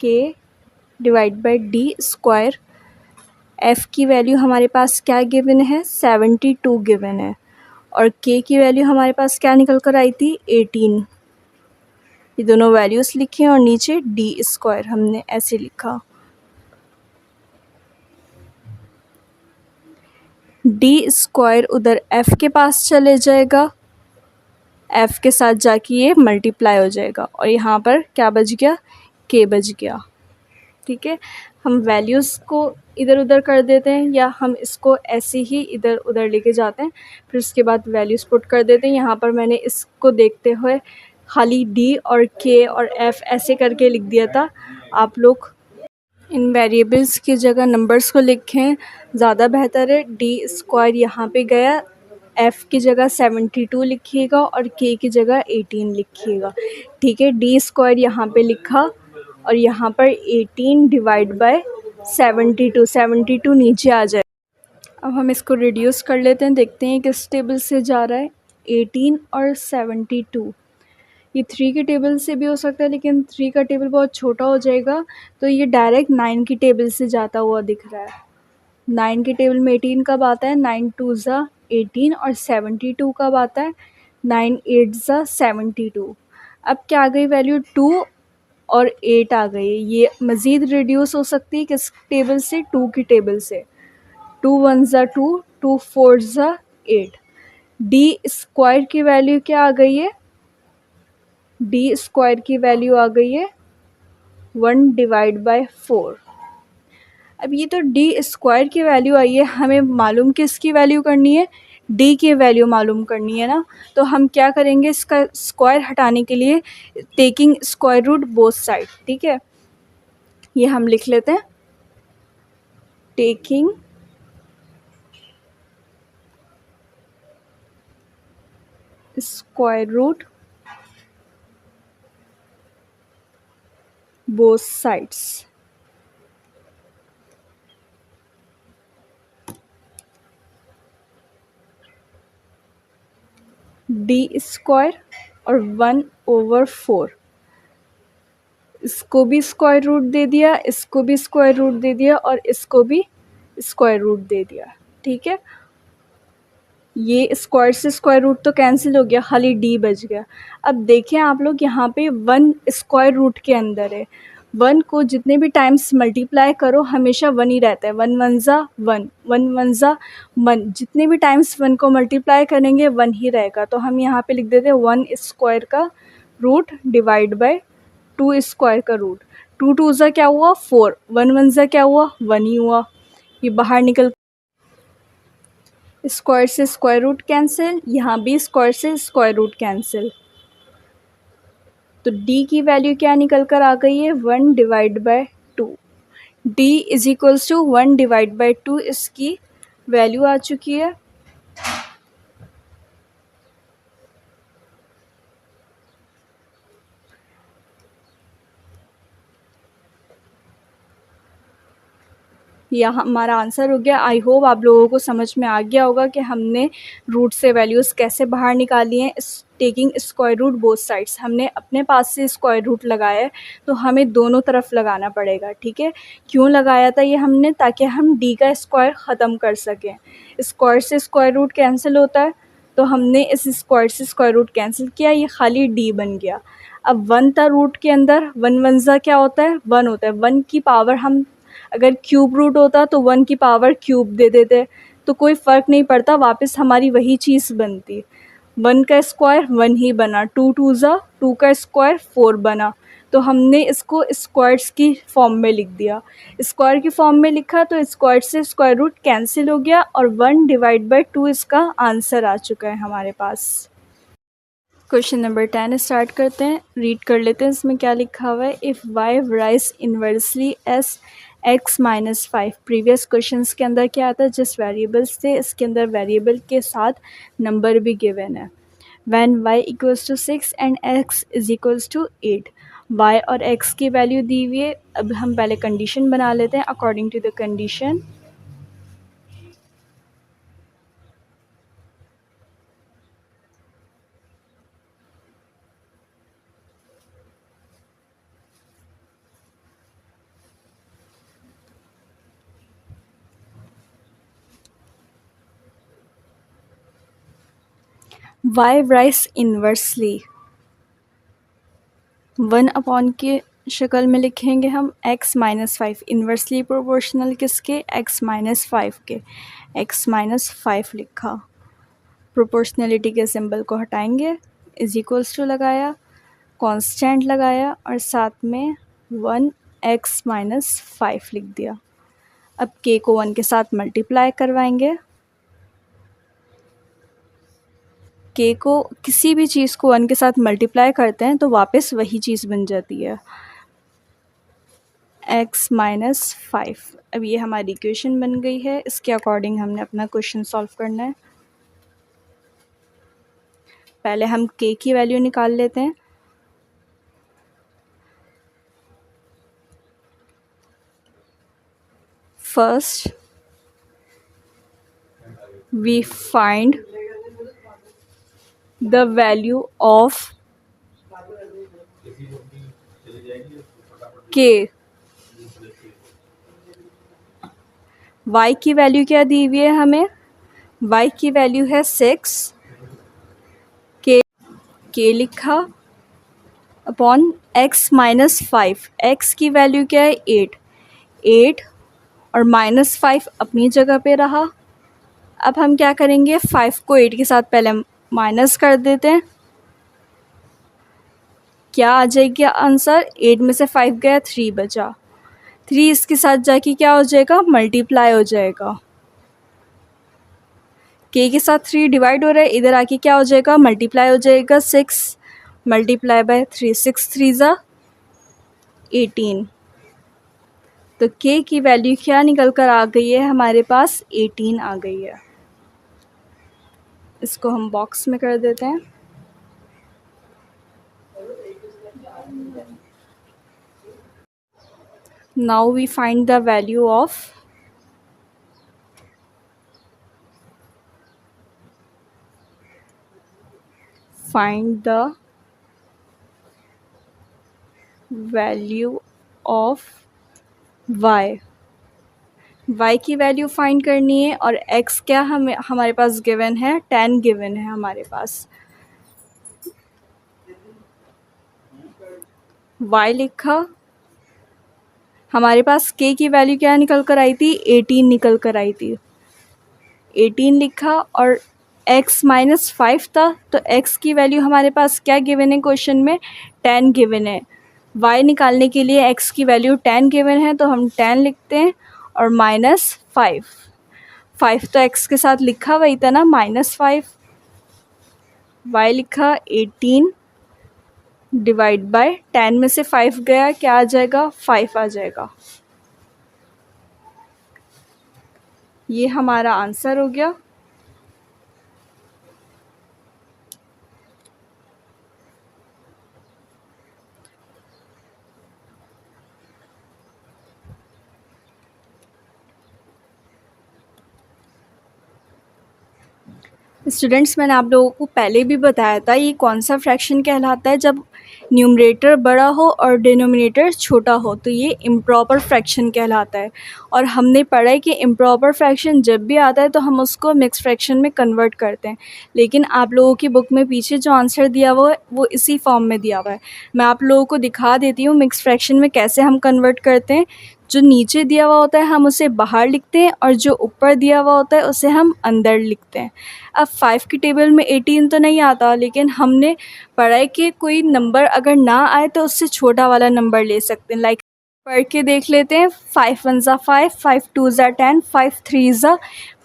के divide by D square. F की वैल्यू हमारे पास क्या गिवन है, 72 गिवन है, और के की वैल्यू हमारे पास क्या निकल कर आई थी, 18। ये दोनों वैल्यूज़ लिखे और नीचे डी स्क्वायर हमने ऐसे लिखा। डी स्क्वायर उधर एफ़ के पास चले जाएगा, एफ़ के साथ जाके ये मल्टीप्लाई हो जाएगा और यहाँ पर क्या बच गया, के बच गया। ठीक है, हम वैल्यूज़ को इधर उधर कर देते हैं या हम इसको ऐसे ही इधर उधर लेके जाते हैं, फिर उसके बाद वैल्यूज़ पुट कर देते हैं। यहाँ पर मैंने इसको देखते हुए खाली डी और के और एफ़ ऐसे करके लिख दिया था। आप लोग इन वेरिएबल्स की जगह नंबर्स को लिखें, ज़्यादा बेहतर है। डी स्क्वायर यहाँ पे गया, एफ़ की जगह 72 लिखिएगा और के की जगह 18 लिखिएगा। ठीक है, डी स्क्वायर यहाँ पे लिखा और यहाँ पर 18 डिवाइड बाय 72, 72 नीचे आ जाए। अब हम इसको रिड्यूस कर लेते हैं, देखते हैं किस टेबल से जा रहा है, 18 और 72। ये 3 के टेबल से भी हो सकता है, लेकिन 3 का टेबल बहुत छोटा हो जाएगा, तो ये डायरेक्ट 9 की टेबल से जाता हुआ दिख रहा है। 9 के टेबल में 18 कब आता है, 9 टू ज़ा 18, और 72 कब आता है, 9 8 ज़ा 72। अब क्या आ गई वैल्यू, 2 और 8 आ गई। ये मज़ीद रिड्यूस हो सकती है किस टेबल से, 2 की टेबल से। 2 1 ज़ा 2, 2 4 ज़ा 8। डी स्क्वायर की वैल्यू क्या आ गई है, डी स्क्वायर की वैल्यू आ गई है 1 डिवाइड बाय 4। अब ये तो डी स्क्वायर की वैल्यू आई है, हमें मालूम किसकी वैल्यू करनी है, डी की वैल्यू मालूम करनी है ना। तो हम क्या करेंगे, इसका स्क्वायर हटाने के लिए taking square root both side. ठीक है, ये हम लिख लेते हैं, taking square root both sides. D square और 1/4, इसको भी स्क्वायर रूट दे दिया, इसको भी स्क्वायर रूट दे दिया और इसको भी स्क्वायर रूट दे दिया। ठीक है, ये स्क्वायर से स्क्वायर रूट तो कैंसिल हो गया, खाली डी बच गया। अब देखें आप लोग, यहाँ पे 1 स्क्वायर रूट के अंदर है, 1 को जितने भी टाइम्स मल्टीप्लाई करो हमेशा 1 ही रहता है। 1 1 ज़ा 1, 1 1 ज़ा 1, जितने भी टाइम्स 1 को मल्टीप्लाई करेंगे 1 ही रहेगा। तो हम यहाँ पे लिख देते हैं 1 स्क्वायर का रूट डिवाइड बाय 2 स्क्वायर का रूट। 2 2 ज़ा क्या हुआ 4, 1 1 ज़ा क्या हुआ 1 ही हुआ। ये बाहर निकल, स्क्वायर से स्क्वायर रूट कैंसिल, यहाँ भी स्क्वायर से स्क्वायर रूट कैंसिल। तो d की वैल्यू क्या निकल कर आ गई है, 1 divide by 2। d is equals to 1 divide by 2 इसकी वैल्यू आ चुकी है। यह हमारा आंसर हो गया। आई होप आप लोगों को समझ में आ गया होगा कि हमने रूट से वैल्यूज़ कैसे बाहर निकाली हैं। Taking square root both sides, हमने अपने पास से स्क्वायर रूट लगाया है तो हमें दोनों तरफ लगाना पड़ेगा। ठीक है, क्यों लगाया था ये हमने, ताकि हम डी का स्क्वायर ख़त्म कर सकें। स्क्वायर से स्क्वायर रूट कैंसिल होता है, तो हमने इस स्क्वायर से स्क्वायर रूट कैंसिल किया, ये खाली डी बन गया। अब 1 था रूट के अंदर, 1 1 ज़ा क्या होता है 1 होता है। 1 की पावर हम अगर क्यूब रूट होता तो 1 की पावर क्यूब दे देते, तो कोई फ़र्क नहीं पड़ता, वापस हमारी वही चीज़ बनती। 1 का स्क्वायर 1 ही बना, 2 2 ज़ा 2 का स्क्वायर 4 बना, तो हमने इसको स्क्वायर्स की फॉर्म में लिख दिया। स्क्वायर की फॉर्म में लिखा तो स्क्वायर से स्क्वायर रूट कैंसिल हो गया और 1 डिवाइड बाय 2 इसका आंसर आ चुका है हमारे पास। क्वेश्चन नंबर 10 स्टार्ट करते हैं, रीड कर लेते हैं इसमें क्या लिखा हुआ है। If y rise inversely S x minus 5। Previous questions के अंदर क्या आता है, जिस वेरिएबल्स थे इसके अंदर वेरिएबल के साथ नंबर भी गिवन है। When y equals to 6 and x is equals to 8। y और x की वैल्यू दी हुई है। अब हम पहले कंडीशन बना लेते हैं। According to the condition, y rise inversely 1 के शक्ल में लिखेंगे हम x-5 इन्वर्सली प्रोपोर्शनल किसके x-5 के x-5 लिखा। प्रोपोर्शनलिटी के सिंबल को हटाएंगे, इज इक्वल्स टू लगाया, कांस्टेंट लगाया और साथ में 1x-5 लिख दिया। अब k को 1 के साथ मल्टीप्लाई करवाएंगे। k को किसी भी चीज़ को 1 के साथ मल्टीप्लाई करते हैं तो वापस वही चीज़ बन जाती है x-5। अब ये हमारी इक्वेशन बन गई है। इसके अकॉर्डिंग हमने अपना क्वेश्चन सॉल्व करना है। पहले हम k की वैल्यू निकाल लेते हैं। First we find the value of k। y की वैल्यू क्या दी हुई है हमें, y की वैल्यू है 6, k लिखा अपॉन x-5, x की वैल्यू क्या है 8 और -5 अपनी जगह पे रहा। अब हम क्या करेंगे, 5 को 8 के साथ पहले माइनस कर देते हैं। क्या आ जाएगा आंसर, 8 में से 5 गया 3 बचा। 3 इसके साथ जाके क्या हो जाएगा, मल्टीप्लाई हो जाएगा। k के साथ 3 डिवाइड हो रहा है, इधर आके क्या हो जाएगा, मल्टीप्लाई हो जाएगा। 6 मल्टीप्लाई बाय 3, 6 3 ज़ा 18। तो k की वैल्यू क्या निकल कर आ गई है हमारे पास, 18 आ गई है। इसको हम बॉक्स में कर देते हैं। Now we find the value of y। y की वैल्यू फाइंड करनी है और x क्या हमारे पास गिवन है, 10 गिवन है हमारे पास। y लिखा, हमारे पास k की वैल्यू क्या निकल कर आई थी, 18 निकल कर आई थी। 18 लिखा और x-5 था, तो x की वैल्यू हमारे पास क्या गिवन है क्वेश्चन में, 10 गिवन है। y निकालने के लिए x की वैल्यू 10 गिवन है, तो हम 10 लिखते हैं और -5। 5 तो x के साथ लिखा वही था ना, -5। y लिखा 18 डिवाइड बाय 10 में से 5 गया, क्या आ जाएगा, 5 आ जाएगा। ये हमारा आंसर हो गया। स्टूडेंट्स, मैंने आप लोगों को पहले भी बताया था ये कौन सा फ्रैक्शन कहलाता है, जब न्यूमरेटर बड़ा हो और डिनोमिनेटर छोटा हो तो ये इम्प्रॉपर फ्रैक्शन कहलाता है। और हमने पढ़ा है कि इम्प्रॉपर फ्रैक्शन जब भी आता है तो हम उसको मिक्स फ्रैक्शन में कन्वर्ट करते हैं। लेकिन आप लोगों की बुक में पीछे जो आंसर दिया हुआ है वो इसी फॉर्म में दिया हुआ है। मैं आप लोगों को दिखा देती हूँ मिक्स फ्रैक्शन में कैसे हम कन्वर्ट करते हैं। जो नीचे दिया हुआ होता है हम उसे बाहर लिखते हैं और जो ऊपर दिया हुआ होता है उसे हम अंदर लिखते हैं। अब 5 की टेबल में 18 तो नहीं आता, लेकिन हमने पढ़ा है कि कोई नंबर अगर ना आए तो उससे छोटा वाला नंबर ले सकते हैं। लाइक पढ़ के देख लेते हैं, 5 1 ज़ा 5, 5 2 ज़ा 10, 5 3 ज़ा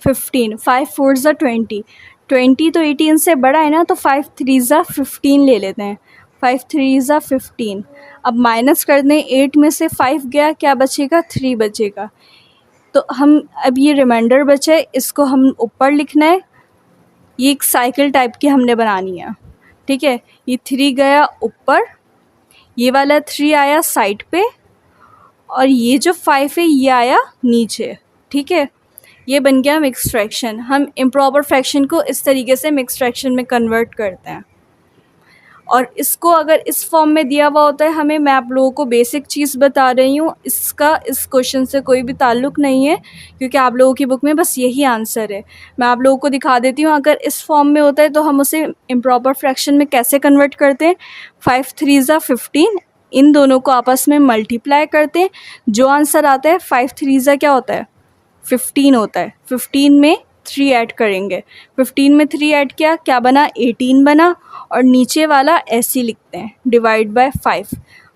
15, 5 4 ज़ा 20। 20 तो 18 से बड़ा है ना, तो 5 3 ज़ा 15 ले लेते हैं। 5 3 ज़ा 15। अब माइनस कर दें, 8 में से 5 गया, क्या बचेगा, 3 बचेगा। तो हम अब ये रिमाइंडर बचे, इसको हम ऊपर लिखना है। ये एक साइकिल टाइप की हमने बनानी है, ठीक है। ये 3 गया ऊपर, ये वाला 3 आया साइड पे और ये जो 5 है ये आया नीचे, ठीक है। ये बन गया मिक्स फ्रैक्शन। हम इम्प्रॉपर फ्रैक्शन को इस तरीके से मिक्स फ्रैक्शन में कन्वर्ट करते हैं। और इसको अगर इस फॉर्म में दिया हुआ होता है हमें, मैं आप लोगों को बेसिक चीज़ बता रही हूँ, इसका इस क्वेश्चन से कोई भी ताल्लुक़ नहीं है क्योंकि आप लोगों की बुक में बस यही आंसर है। मैं आप लोगों को दिखा देती हूँ, अगर इस फॉर्म में होता है तो हम उसे इम्प्रॉपर फ्रैक्शन में कैसे कन्वर्ट करते हैं। 5 3 ज़ा 15, इन दोनों को आपस में मल्टीप्लाई करते हैं, जो आंसर आता है 5 3 ज़ा क्या होता है 15 होता है। 15 में 3 ऐड करेंगे, 15 में 3 ऐड किया, क्या बना 18 बना, और नीचे वाला ऐसे ही लिखते हैं डिवाइड बाय 5,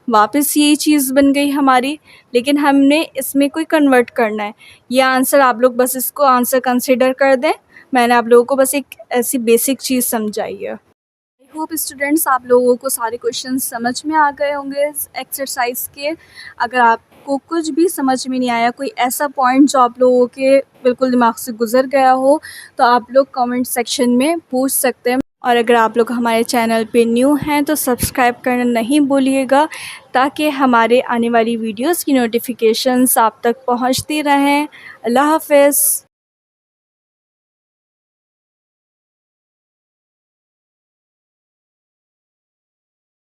वापस यही चीज़ बन गई हमारी। लेकिन हमने इसमें कोई कन्वर्ट करना है, ये आंसर आप लोग बस इसको आंसर कंसिडर कर दें। मैंने आप लोगों को बस एक ऐसी बेसिक चीज़ समझाई है। आई होप स्टूडेंट्स आप लोगों को सारे क्वेश्चन समझ में आ गए होंगे इस एक्सरसाइज के। अगर आपको कुछ भी समझ में नहीं आया, कोई ऐसा पॉइंट जो आप लोगों के बिल्कुल दिमाग से गुजर गया हो, तो आप लोग कमेंट सेक्शन में पूछ सकते हैं। और अगर आप लोग हमारे चैनल पे न्यू हैं तो सब्सक्राइब करना नहीं भूलिएगा, ताकि हमारे आने वाली वीडियोस की नोटिफिकेशंस आप तक पहुंचती रहें। अल्लाह हाफ़िज़।